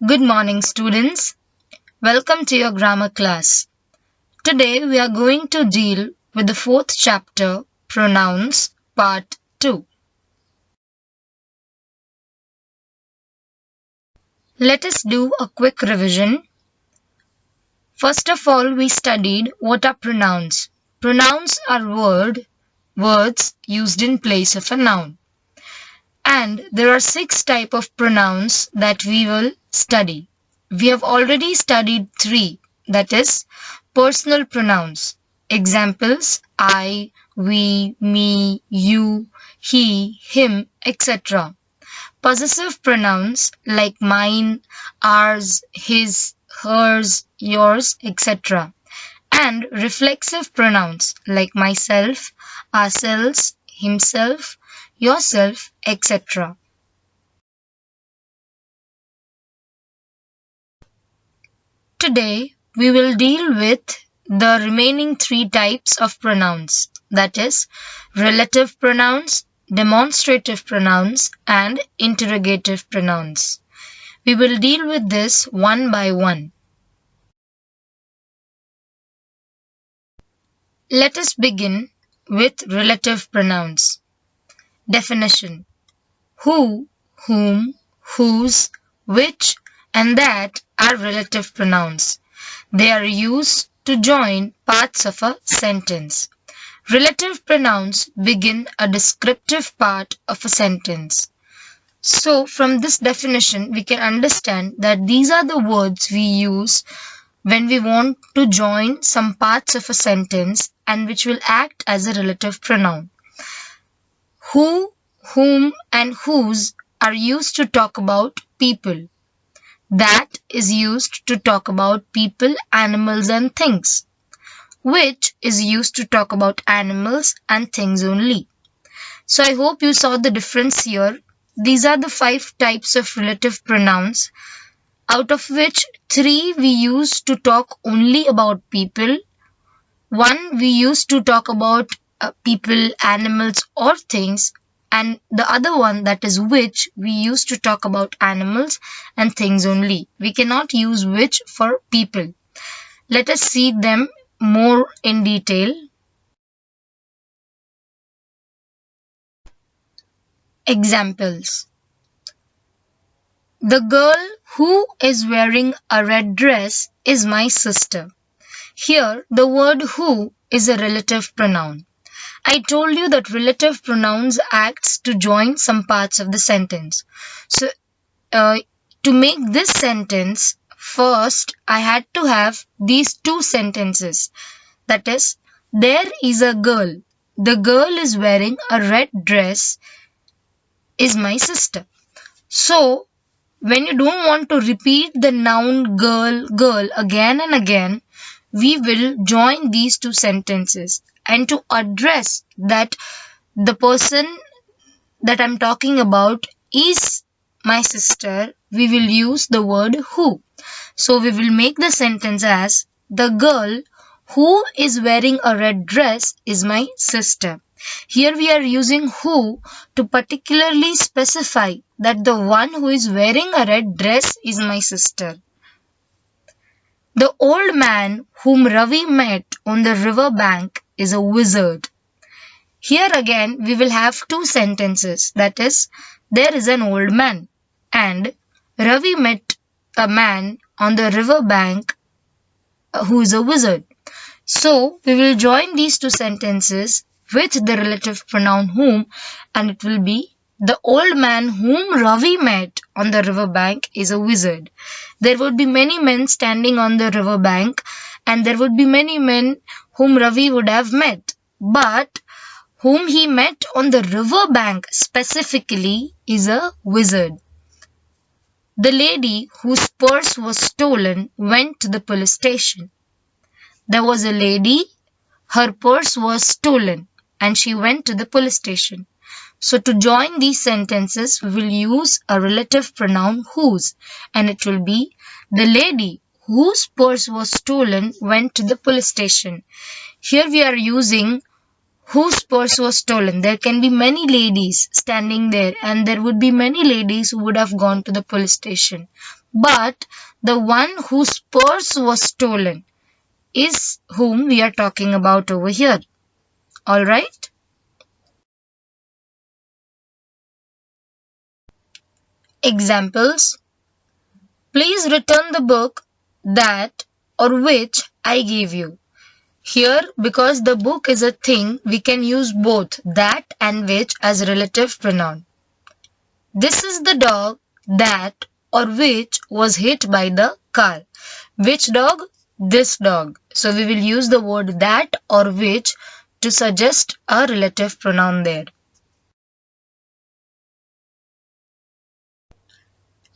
Good morning, students. Welcome to your grammar class. Today we are going to deal with the fourth chapter, Pronouns, Part 2. Let us do a quick revision. First of all, we studied what are pronouns. Pronouns are words used in place of a noun. And there are 6 types of pronouns that we will study. We have already studied 3, that is, personal pronouns. Examples, I, we, me, you, he, him, etc. Possessive pronouns like mine, ours, his, hers, yours, etc. And reflexive pronouns like myself, ourselves, himself, yourself, etc. Today, we will deal with the remaining 3 types of pronouns, that is, relative pronouns, demonstrative pronouns, and interrogative pronouns. We will deal with this one by one. Let us begin with relative pronouns. Definition: who, whom, whose, which, and that are relative pronouns. They are used to join parts of a sentence. Relative pronouns begin a descriptive part of a sentence. So, from this definition, we can understand that these are the words we use when we want to join some parts of a sentence and which will act as a relative pronoun. Who, whom, and whose are used to talk about people. That is used to talk about people, animals, and things. Which is used to talk about animals and things only. So I hope you saw the difference here. These are the 5 types of relative pronouns, out of which 3 we use to talk only about people, 1 we use to talk about people, animals, or things, and the other one, that is which, we use to talk about animals and things only. We cannot use which for people. Let us see them more in detail. Examples: the girl who is wearing a red dress is my sister. Here, the word who is a relative pronoun. I told you that relative pronouns acts to join some parts of the sentence. So, to make this sentence, first I had to have these 2 sentences. That is, there is a girl. The girl is wearing a red dress is my sister. So, when you don't want to repeat the noun girl again and again, we will join these 2 sentences. And to address that the person that I'm talking about is my sister, we will use the word who. So we will make the sentence as the girl who is wearing a red dress is my sister. Here we are using who to particularly specify that the one who is wearing a red dress is my sister. The old man whom Ravi met on the river bank is a wizard. Here again we will have 2 sentences, that is, there is an old man and Ravi met a man on the river bank who is a wizard. So we will join these 2 sentences with the relative pronoun whom, and it will be the old man whom Ravi met on the river bank is a wizard. There would be many men standing on the river bank and there would be many men whom Ravi would have met. But whom he met on the river bank specifically is a wizard. The lady whose purse was stolen went to the police station. There was a lady, her purse was stolen, and she went to the police station. So to join these sentences, we will use a relative pronoun whose, and it will be the lady whose purse was stolen went to the police station. Here we are using Whose purse was stolen? There can be many ladies standing there, and there would be many ladies who would have gone to the police station. But the one whose purse was stolen is whom we are talking about over here. Alright? Examples. Please return the book that or which I gave you. Here, because the book is a thing, we can use both that and which as relative pronoun. This is the dog that or which was hit by the car. Which dog? This dog. So we will use the word that or which to suggest a relative pronoun there.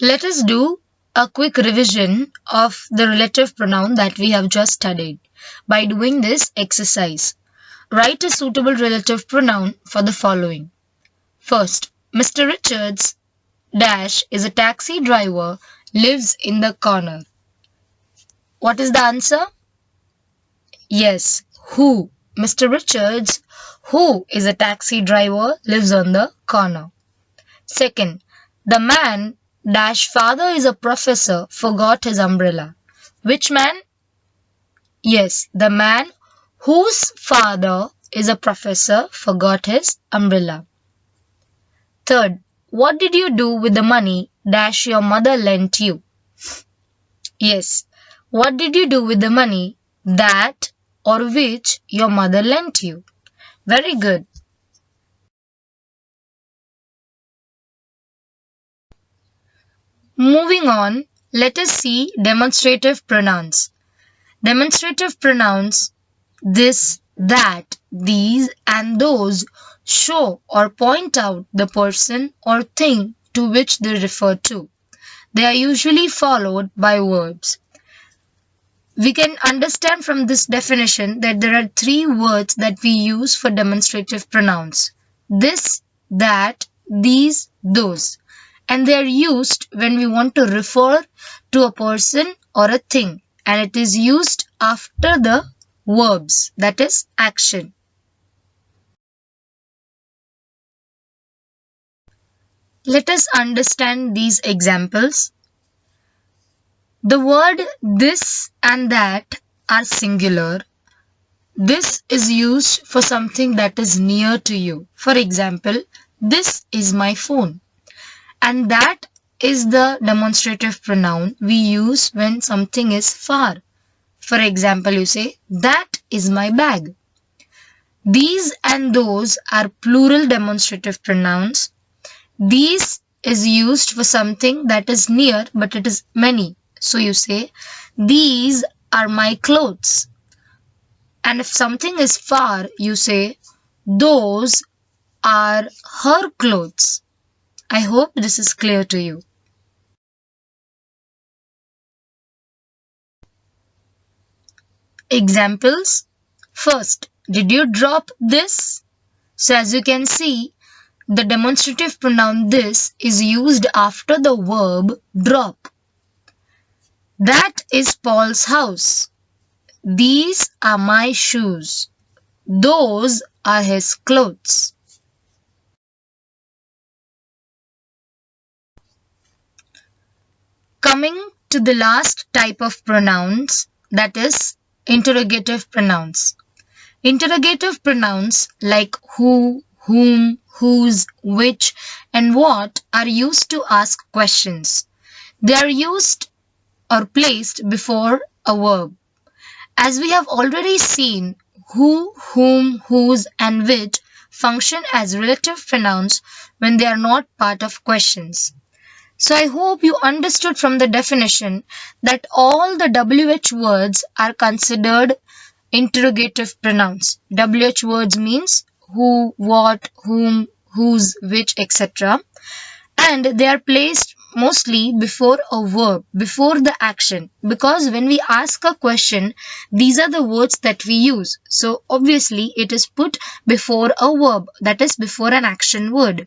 Let us do a quick revision of the relative pronoun that we have just studied by doing this exercise. Write a suitable relative pronoun for the following. First, Mr. Richards dash is a taxi driver, lives in the corner. What is the answer? Yes, who? Mr. Richards, who is a taxi driver, lives on the corner. Second, the man dash father is a professor, forgot his umbrella. Which man? Yes, the man whose father is a professor, forgot his umbrella. Third, what did you do with the money dash your mother lent you? Yes, what did you do with the money that or which your mother lent you? Very good. Moving on, let us see demonstrative pronouns. Demonstrative pronouns, this, that, these, and those show or point out the person or thing to which they refer to. They are usually followed by verbs. We can understand from this definition that there are three words that we use for demonstrative pronouns. This, that, these, those. And they are used when we want to refer to a person or a thing. And it is used after the verbs, that is action. Let us understand these examples. The word this and that are singular. This is used for something that is near to you. For example, this is my phone. And that is the demonstrative pronoun we use when something is far. For example, you say, that is my bag. These and those are plural demonstrative pronouns. These is used for something that is near but it is many. So you say, these are my clothes. And if something is far, you say, those are her clothes. I hope this is clear to you. Examples. First, did you drop this? So as you can see, the demonstrative pronoun this is used after the verb drop. That is Paul's house. These are my shoes. Those are his clothes. Coming to the last type of pronouns, that is interrogative pronouns. Interrogative pronouns like who, whom, whose, which, and what are used to ask questions. They are used or placed before a verb. As we have already seen, who, whom, whose, and which function as relative pronouns when they are not part of questions. So I hope you understood from the definition that all the WH words are considered interrogative pronouns. WH words means who, what, whom, whose, which, etc. And they are placed mostly before a verb, before the action. Because when we ask a question, these are the words that we use. So obviously it is put before a verb, that is before an action word.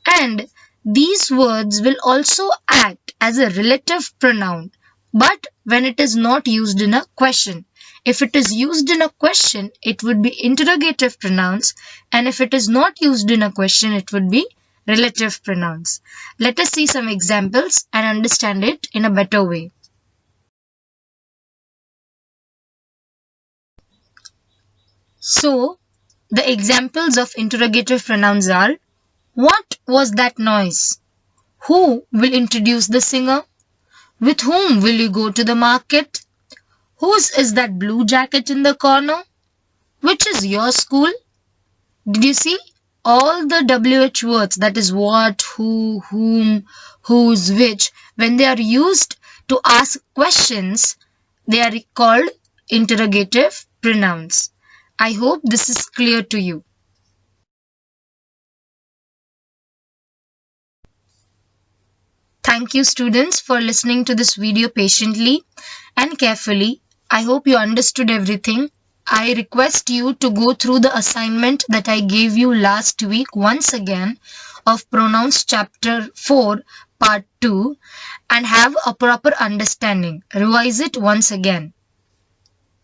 And these words will also act as a relative pronoun but when it is not used in a question. If it is used in a question, it would be interrogative pronouns, and if it is not used in a question, it would be relative pronouns. Let us see some examples and understand it in a better way. So, the examples of interrogative pronouns are: what was that noise? Who will introduce the singer? With whom will you go to the market? Whose is that blue jacket in the corner? Which is your school? Did you see? All the WH words, that is what, who, whom, whose, which, when they are used to ask questions, they are called interrogative pronouns. I hope this is clear to you. Thank you, students, for listening to this video patiently and carefully. I hope you understood everything. I request you to go through the assignment that I gave you last week once again of Pronouns Chapter 4, Part 2, and have a proper understanding. Revise it once again.